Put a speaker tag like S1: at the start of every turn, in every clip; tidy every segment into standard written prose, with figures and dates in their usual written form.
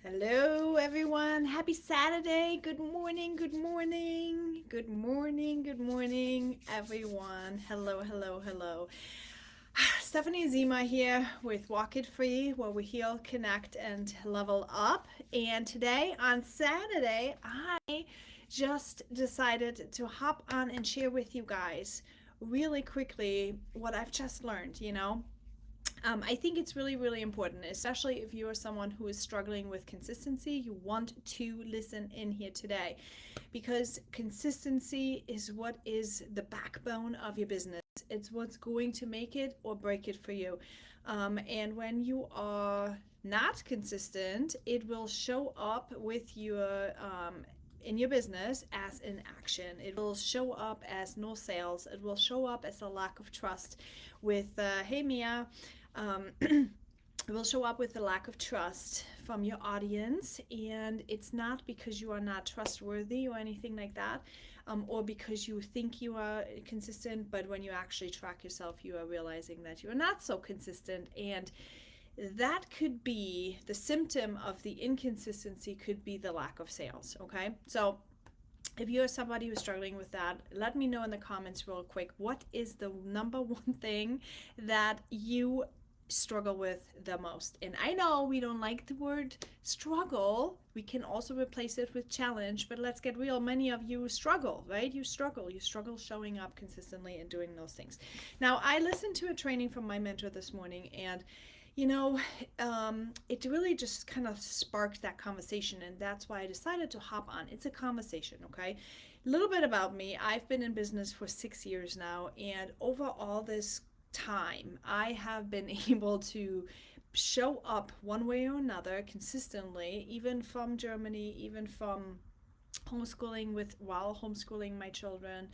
S1: Hello, everyone. Happy Saturday. Good morning. Good morning. Good morning. Good morning, everyone. Hello, hello, hello. Stephanie Zima here with Walk It Free, where we heal, connect, and level up. And today, on Saturday, I just decided to hop on and share with you guys really quickly what I've just learned, I think it's really, really important, especially if you are someone who is struggling with consistency. You want to listen in here today because consistency is what is the backbone of your business. It's what's going to make it or break it for you. And when you are not consistent, it will show up with your in your business as inaction. It will show up as no sales. It will show up as a lack of trust with, hey Mia, it will show up with a lack of trust from your audience, and it's not because you are not trustworthy or anything like that, or because you think you are consistent, but when you actually track yourself, you are realizing that you are not so consistent, and that could be the symptom of the inconsistency, could be the lack of sales. Okay, so if you're somebody who's struggling with that, let me know in the comments real quick. What is the number one thing that you struggle with the most? And I know we don't like the word struggle. We can also replace it with challenge, but let's get real. Many of you struggle, right? You struggle showing up consistently and doing those things. Now, I listened to a training from my mentor this morning, and you know, it really just kind of sparked that conversation, and that's why I decided to hop on. It's a conversation, okay? A little bit about me. I've been in business for 6 years now, and over all this time, I have been able to show up one way or another consistently, even from Germany, even from homeschooling while homeschooling my children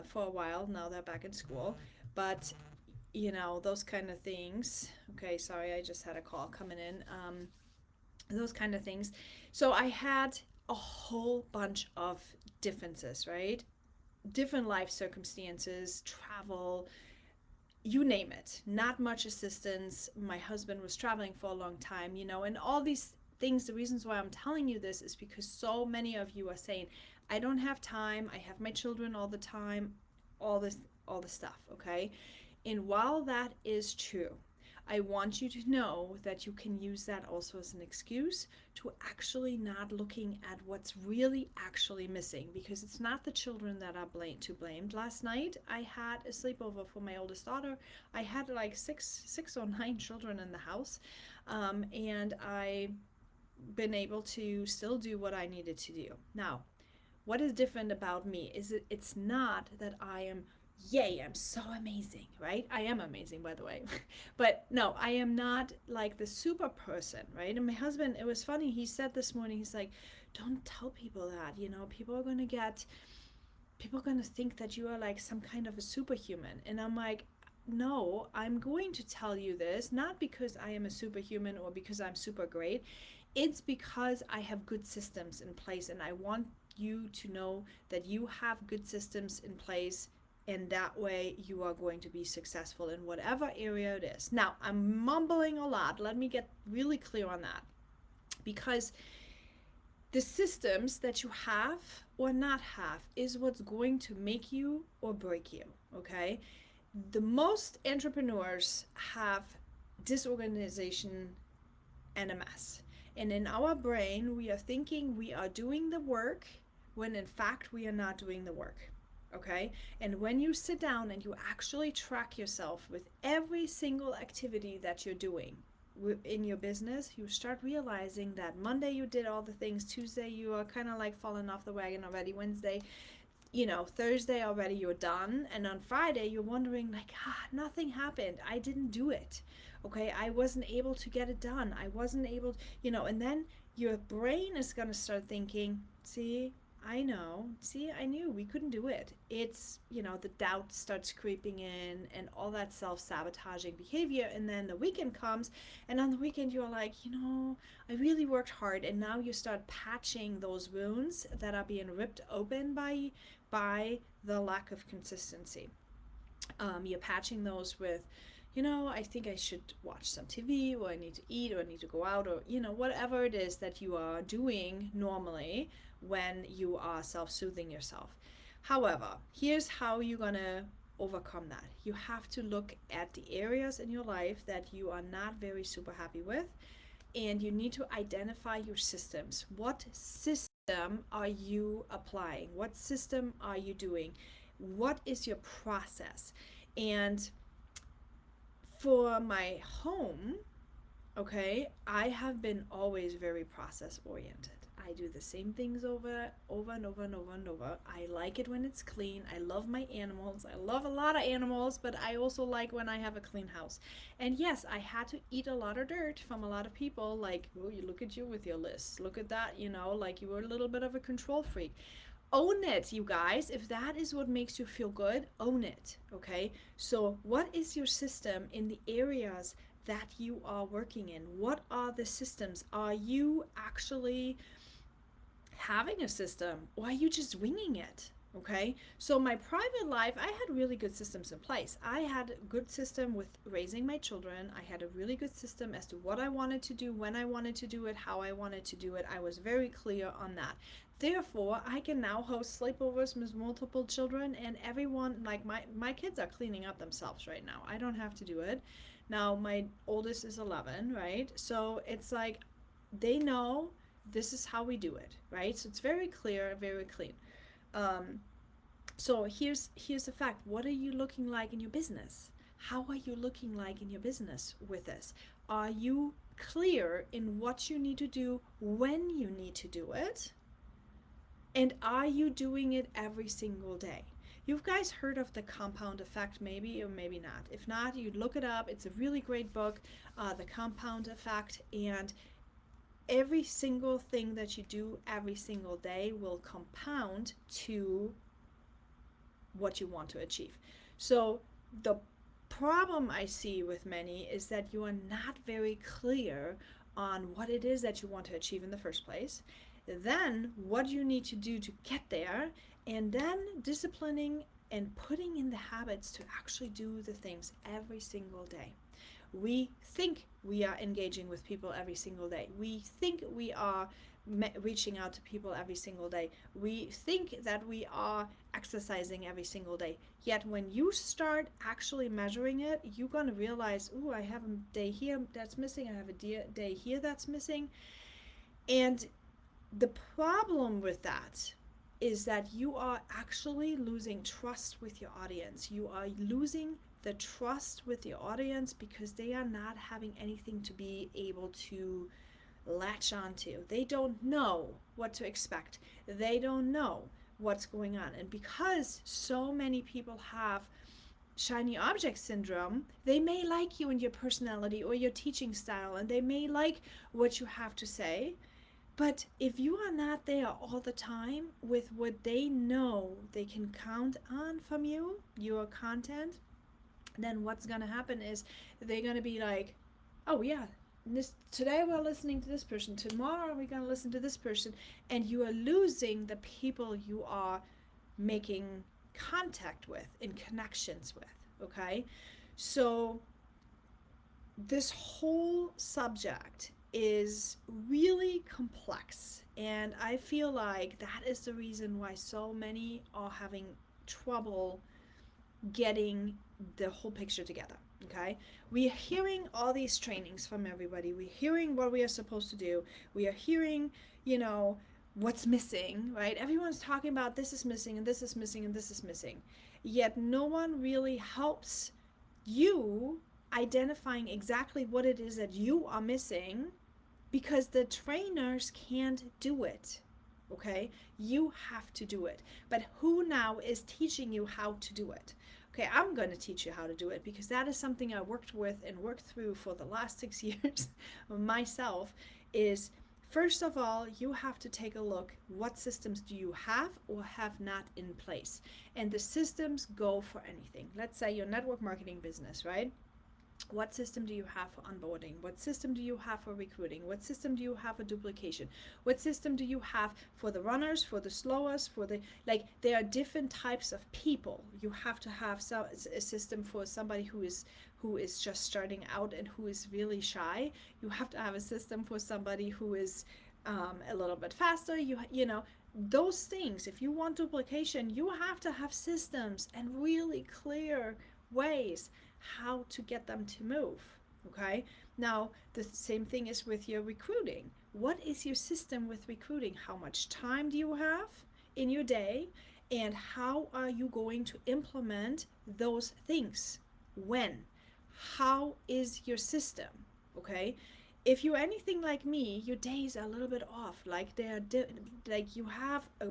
S1: for a while. Now they're back in school, but those kind of things. Okay, sorry, I just had a call coming in. Those kind of things. So I had a whole bunch of differences, right? Different life circumstances, travel, you name it. Not much assistance. My husband was traveling for a long time, and all these things. The reasons why I'm telling you this is because so many of you are saying, I don't have time, I have my children all the time, all this stuff, okay? And while that is true, I want you to know that you can use that also as an excuse to actually not looking at what's really actually missing, because it's not the children that are blamed. Last night I had a sleepover for my oldest daughter. I had like six or nine children in the house, and I been able to still do what I needed to do. Now, what is different about me is it's not that I am, yay, I'm so amazing, right? I am amazing, by the way. But no, I am not like the super person, right? And my husband, it was funny, he said this morning, he's like, don't tell people that, people are going to think that you are like some kind of a superhuman. And I'm like, no, I'm going to tell you this, not because I am a superhuman or because I'm super great. It's because I have good systems in place, and I want you to know that you have good systems in place, and that way you are going to be successful in whatever area it is. Now, I'm mumbling a lot. Let me get really clear on that, because the systems that you have or not have is what's going to make you or break you, okay? The most entrepreneurs have disorganization and a mess. And in our brain, we are thinking we are doing the work when in fact we are not doing the work. Okay? And when you sit down and you actually track yourself with every single activity that you're doing in your business, you start realizing that Monday you did all the things, Tuesday you are kind of like falling off the wagon already, Wednesday, Thursday already you're done, and on Friday you're wondering like, nothing happened. I didn't do it. Okay, I wasn't able to get it done. I wasn't able, and then your brain is going to start thinking, see, I know, see, I knew we couldn't do it. It's, the doubt starts creeping in and all that self-sabotaging behavior. And then the weekend comes, and on the weekend you're like, I really worked hard, and now you start patching those wounds that are being ripped open by the lack of consistency. You're patching those with I think I should watch some TV, or I need to eat, or I need to go out, or, whatever it is that you are doing normally when you are self soothing yourself. However, here's how you're going to overcome that. You have to look at the areas in your life that you are not very super happy with, and you need to identify your systems. What system are you applying? What system are you doing? What is your process? And for my home, okay, I have been always very process oriented. I do the same things over and over and over and over. I like it when it's clean. I love my animals. I love a lot of animals, but I also like when I have a clean house. And yes, I had to eat a lot of dirt from a lot of people, like, oh, you look at you with your lists. Look at that, like you were a little bit of a control freak. Own it, you guys. If that is what makes you feel good, own it, okay? So what is your system in the areas that you are working in? What are the systems? Are you actually having a system, or are you just winging it? Okay, so my private life, I had really good systems in place. I had a good system with raising my children. I had a really good system as to what I wanted to do, when I wanted to do it, how I wanted to do it. I was very clear on that. Therefore, I can now host sleepovers with multiple children, and everyone, like my kids are cleaning up themselves right now. I don't have to do it. Now, my oldest is 11, right? So it's like they know this is how we do it, right? So it's very clear, very clean. Um, so here's the fact. What are you looking like in your business? How are you looking like in your business with this? Are you clear in what you need to do, when you need to do it? And are you doing it every single day? You've guys heard of the compound effect, maybe or maybe not. If not, you look it up. It's a really great book, The Compound Effect. And every single thing that you do every single day will compound to what you want to achieve. So the problem I see with many is that you are not very clear on what it is that you want to achieve in the first place, then what you need to do to get there, and then disciplining and putting in the habits to actually do the things every single day. We think we are engaging with people every single day. We think we are reaching out to people every single day. We think that we are exercising every single day. Yet when you start actually measuring it, you're going to realize, oh, I have a day here that's missing. I have a day here that's missing. And the problem with that is that you are actually losing trust with your audience. You are losing the trust with the audience because they are not having anything to be able to latch onto. They don't know what to expect. They don't know what's going on. And because so many people have shiny object syndrome, they may like you and your personality or your teaching style, and they may like what you have to say. But if you are not there all the time with what they know they can count on from you, your content, then what's going to happen is they're going to be like, oh yeah, today we're listening to this person, tomorrow we're going to listen to this person, and you are losing the people you are making contact with, in connections with, okay? So this whole subject is really complex, and I feel like that is the reason why so many are having trouble getting the whole picture together. Okay, we are hearing all these trainings from everybody. We're hearing what we are supposed to do. We are hearing, what's missing, right? Everyone's talking about this is missing and this is missing and this is missing. Yet no one really helps you identifying exactly what it is that you are missing, because the trainers can't do it. Okay, you have to do it. But who now is teaching you how to do it? Okay, I'm going to teach you how to do it, because that is something I worked with and worked through for the last 6 years myself. Is first of all, you have to take a look, what systems do you have or have not in place? And the systems go for anything. Let's say your network marketing business, right? What system do you have for onboarding? What system do you have for recruiting? What system do you have for duplication? What system do you have for the runners, for the slowers, for the, there are different types of people. You have to have a system for somebody who who is just starting out and who is really shy. You have to have a system for somebody who is a little bit faster. You know, those things. If you want duplication, you have to have systems and really clear ways how to get them to move. Okay. Now, the same thing is with your recruiting. What is your system with recruiting? How much time do you have in your day? And how are you going to implement those things? When? How is your system? Okay. If you're anything like me, your days are a little bit off. Like like you have a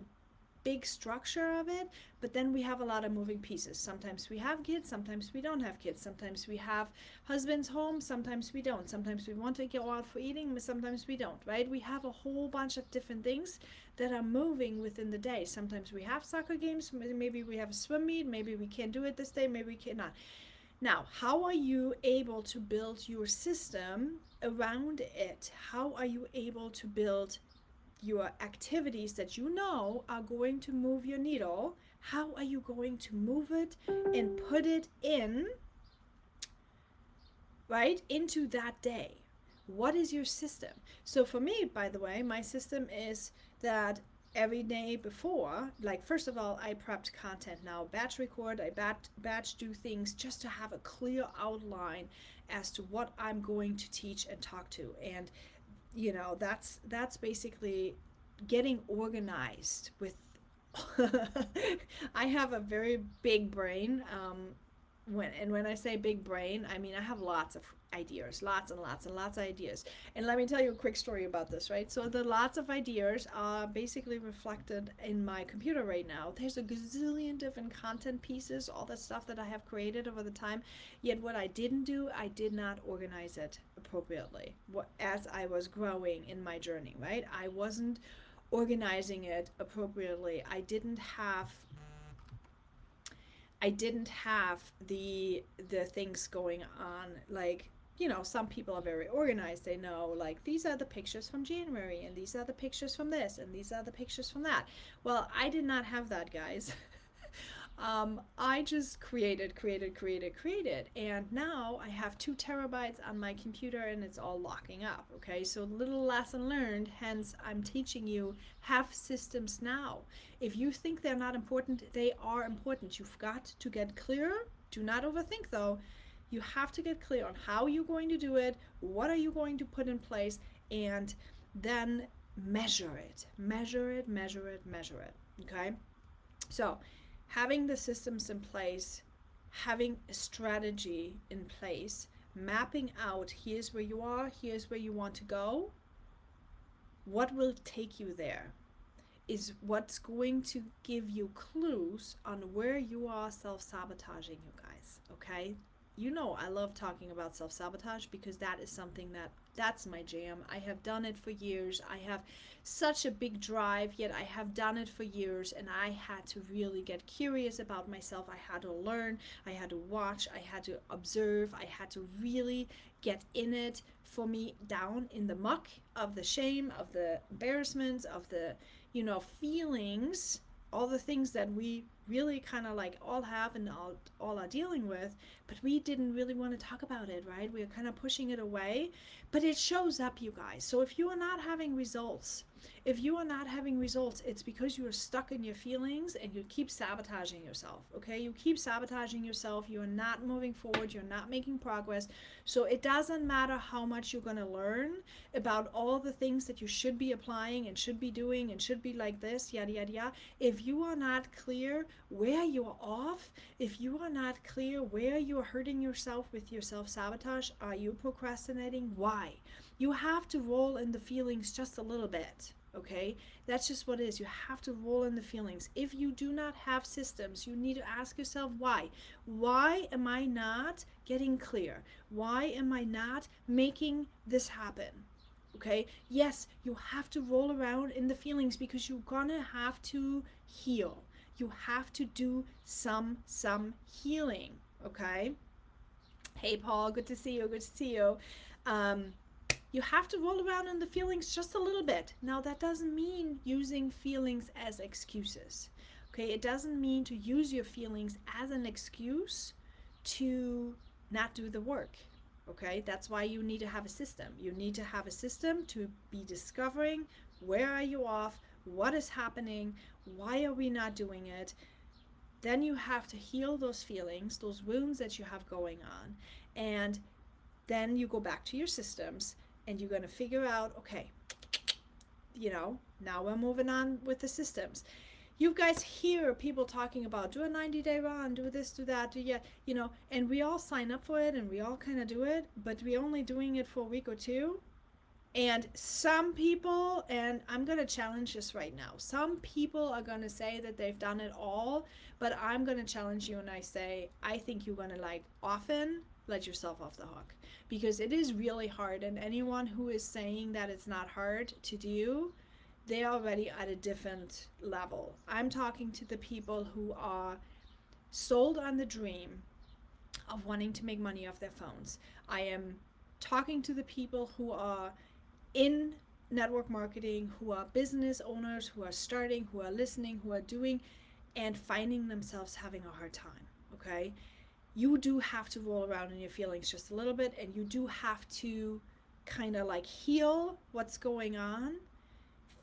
S1: big structure of it, but then we have a lot of moving pieces. Sometimes we have kids, sometimes we don't have kids. Sometimes we have husbands home, sometimes we don't. Sometimes we want to go out for eating, but sometimes we don't, right? We have a whole bunch of different things that are moving within the day. Sometimes we have soccer games, maybe we have a swim meet, maybe we can't do it this day, maybe we cannot. Now, how are you able to build your system around it? How are you able to build your activities that you know are going to move your needle? How are you going to move it and put it in, right, into that day? What is your system? So for me, by the way, my system is that every day before, like, first of all, I prepped content. Now batch record, I batch do things just to have a clear outline as to what I'm going to teach and talk to. And you know, that's basically getting organized with I have a very big brain. When I say big brain, I mean I have lots of ideas, lots and lots and lots of ideas. And let me tell you a quick story about this, right? So the lots of ideas are basically reflected in my computer right now. There's a gazillion different content pieces, all the stuff that I have created over the time. Yet what I didn't do, I did not organize it appropriately. As I was growing in my journey, right? I wasn't organizing it appropriately. I didn't have the things going on. Like, you know, some people are very organized. They know, like, these are the pictures from January, and these are the pictures from this, and these are the pictures from that. Well, I did not have that, guys. I just created, and now I have 2 terabytes on my computer, and it's all locking up. Okay, so little lesson learned. Hence, I'm teaching you, have systems now. If you think they're not important, they are important. You've got to get clear. Do not overthink, though. You have to get clear on how you're going to do it, what are you going to put in place, and then measure it. Okay, so having the systems in place, having a strategy in place, mapping out, here's where you are, here's where you want to go, what will take you there is what's going to give you clues on where you are self-sabotaging, you guys. Okay, you know I love talking about self-sabotage because that is something that's my jam. I have done it for years. I have such a big drive, yet I have done it for years, and I had to really get curious about myself. I had to learn, I had to watch, I had to observe, I had to really get in it, for me, down in the muck of the shame, of the embarrassment, of the, you know, feelings, all the things that we really kind of like all have and all are dealing with, but we didn't really want to talk about it, right? We are kind of pushing it away, but it shows up, you guys. So if you are not having results, it's because you are stuck in your feelings and you keep sabotaging yourself. Okay, you keep sabotaging yourself. You are not moving forward. You're not making progress. So it doesn't matter how much you're going to learn about all the things that you should be applying and should be doing and should be like this, yada yada yada. If you are not clear where you're off, if you are not clear where you're hurting yourself with your self-sabotage, are you procrastinating? Why? You have to roll in the feelings just a little bit. Okay, that's just what it is. You have to roll in the feelings. If you do not have systems, you need to ask yourself why. Why am I not getting clear? Why am I not making this happen? Okay, yes, you have to roll around in the feelings because you're gonna have to heal. You have to do some healing. Okay, hey Paul, good to see you. You have to roll around in the feelings just a little bit. Now, that doesn't mean using feelings as excuses. Okay, it doesn't mean to use your feelings as an excuse to not do the work. Okay, that's why you need to have a system. You need to have a system to be discovering where are you off, what is happening, why are we not doing it. Then you have to heal those feelings, those wounds that you have going on, and then you go back to your systems and you're going to figure out, okay, now we're moving on with the systems. You guys hear people talking about do a 90-day run, do this, do that, and we all sign up for it and we all kind of do it, but we're only doing it for a week or two. And some people, and I'm going to challenge this right now, some people are going to say that they've done it all, but I'm going to challenge you and I say, I think you're going to often let yourself off the hook, because it is really hard. And anyone who is saying that it's not hard to do, they're already at a different level. I'm talking to the people who are sold on the dream of wanting to make money off their phones. I am talking to the people who are in network marketing, who are business owners, who are starting, who are listening, who are doing, and finding themselves having a hard time. Okay? You do have to roll around in your feelings just a little bit, and you do have to kind of heal what's going on,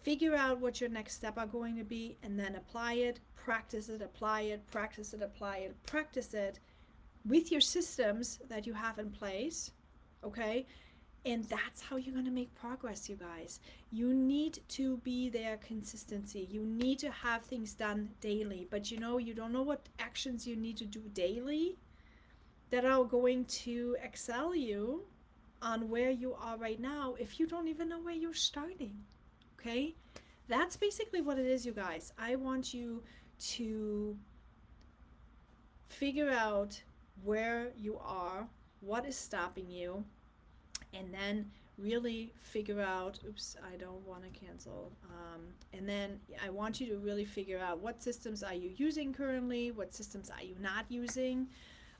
S1: figure out what your next step are going to be, and then apply it, practice it, apply it, practice it, apply it, practice it with your systems that you have in place. Okay? And that's how you're going to make progress, you guys. You need to be there consistency. You need to have things done daily. But you don't know what actions you need to do daily that are going to excel you on where you are right now if you don't even know where you're starting. Okay? That's basically what it is, you guys. I want you to figure out where you are, what is stopping you, and then really figure out, I don't want to cancel. And then I want you to really figure out what systems are you using currently, what systems are you not using,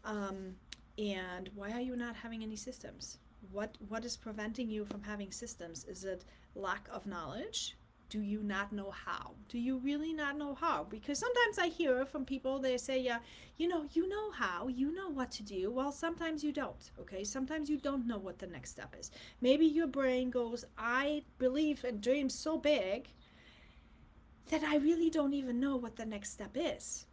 S1: and why are you not having any systems? What is preventing you from having systems? Is it lack of knowledge? Do you not know how? Do you really not know how? Because sometimes I hear from people, they say, yeah, you know how, you know what to do. Well, sometimes you don't, okay? Sometimes you don't know what the next step is. Maybe your brain goes, I believe and dream so big that I really don't even know what the next step is.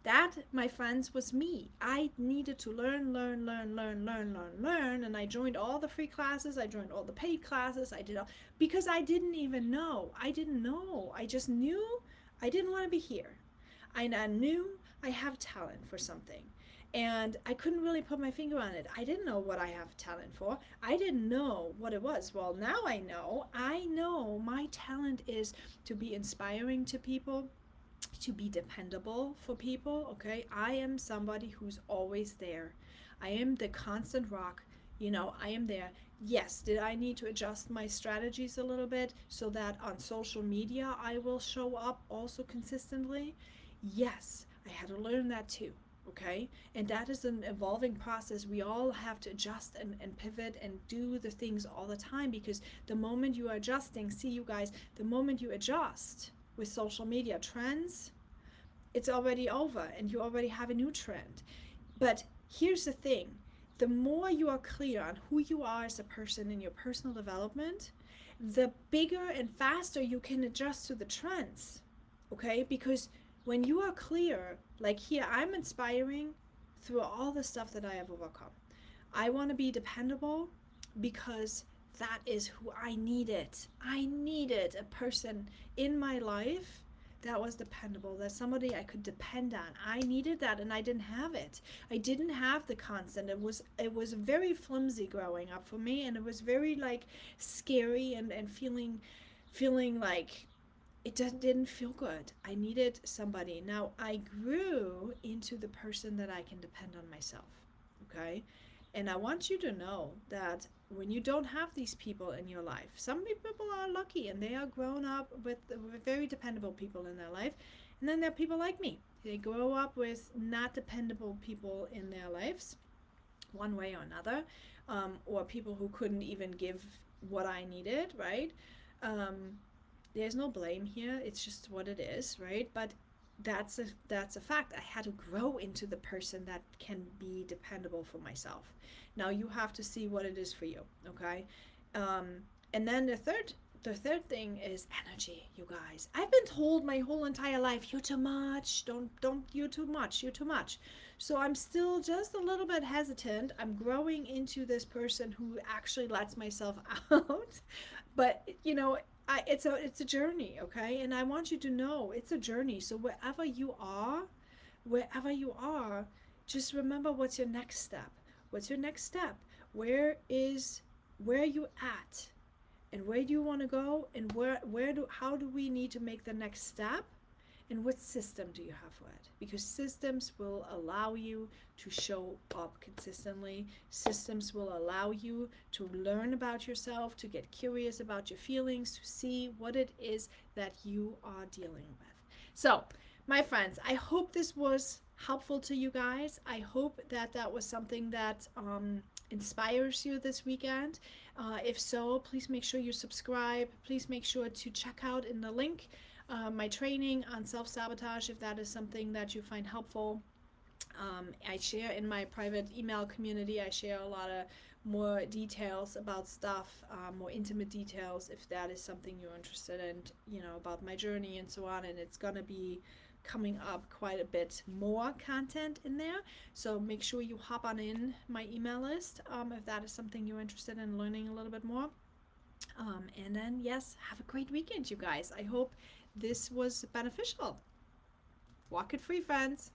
S1: That, my friends, was me. I needed to learn, and I joined all the free classes, I joined all the paid classes, I did all, because I didn't even know. I didn't know. I just knew I didn't want to be here. I knew I have talent for something, and I couldn't really put my finger on it. I didn't know what I have talent for. I didn't know what it was. Well, now I know. I know my talent is to be inspiring to people, to be dependable for people. Okay, I am somebody who's always there. I am the constant rock. I am there. Yes, did I need to adjust my strategies a little bit so that on social media I will show up also consistently? Yes, I had to learn that too. Okay, and that is an evolving process. We all have to adjust and pivot and do the things all the time, because the moment you are adjusting, see you guys, the moment you adjust with social media trends, it's already over and you already have a new trend. But here's the thing, the more you are clear on who you are as a person in your personal development, the bigger and faster you can adjust to the trends. Okay, because when you are clear, like here, I'm inspiring through all the stuff that I have overcome. I want to be dependable because that is who I needed. I needed a person in my life that was dependable, that somebody I could depend on. I needed that, and I didn't have it. I didn't have the constant. It was very flimsy growing up for me, and it was very scary and feeling like it didn't feel good. I needed somebody. Now I grew into the person that I can depend on myself. Okay? And I want you to know that when you don't have these people in your life, some people are lucky and they are grown up with very dependable people in their life. And then there are people like me. They grow up with not dependable people in their lives, one way or another, or people who couldn't even give what I needed, right? There's no blame here. It's just what it is, right? But that's a fact. I had to grow into the person that can be dependable for myself. Now you have to see what it is for you, okay? And then the third thing is energy, you guys. I've been told my whole entire life, you're too much. Don't you're too much. You're too much. So I'm still just a little bit hesitant. I'm growing into this person who actually lets myself out. But it's a journey, okay? And I want you to know it's a journey. So wherever you are, just remember what's your next step. What's your next step? Where are you at? And where do you want to go? And how do we need to make the next step? And what system do you have for it? Because systems will allow you to show up consistently. Systems will allow you to learn about yourself, to get curious about your feelings, to see what it is that you are dealing with. So, my friends, I hope this was helpful to you guys. I hope that was something that inspires you this weekend. If so, please make sure you subscribe. Please make sure to check out in the link my training on self-sabotage if that is something that you find helpful. I share in my private email community, I share a lot of more details about stuff, more intimate details if that is something you're interested in, about my journey and so on. And it's going to be coming up quite a bit more content in there. So make sure you hop on in my email list if that is something you're interested in learning a little bit more. And then, yes, have a great weekend, you guys. I hope this was beneficial. Walk it free, friends.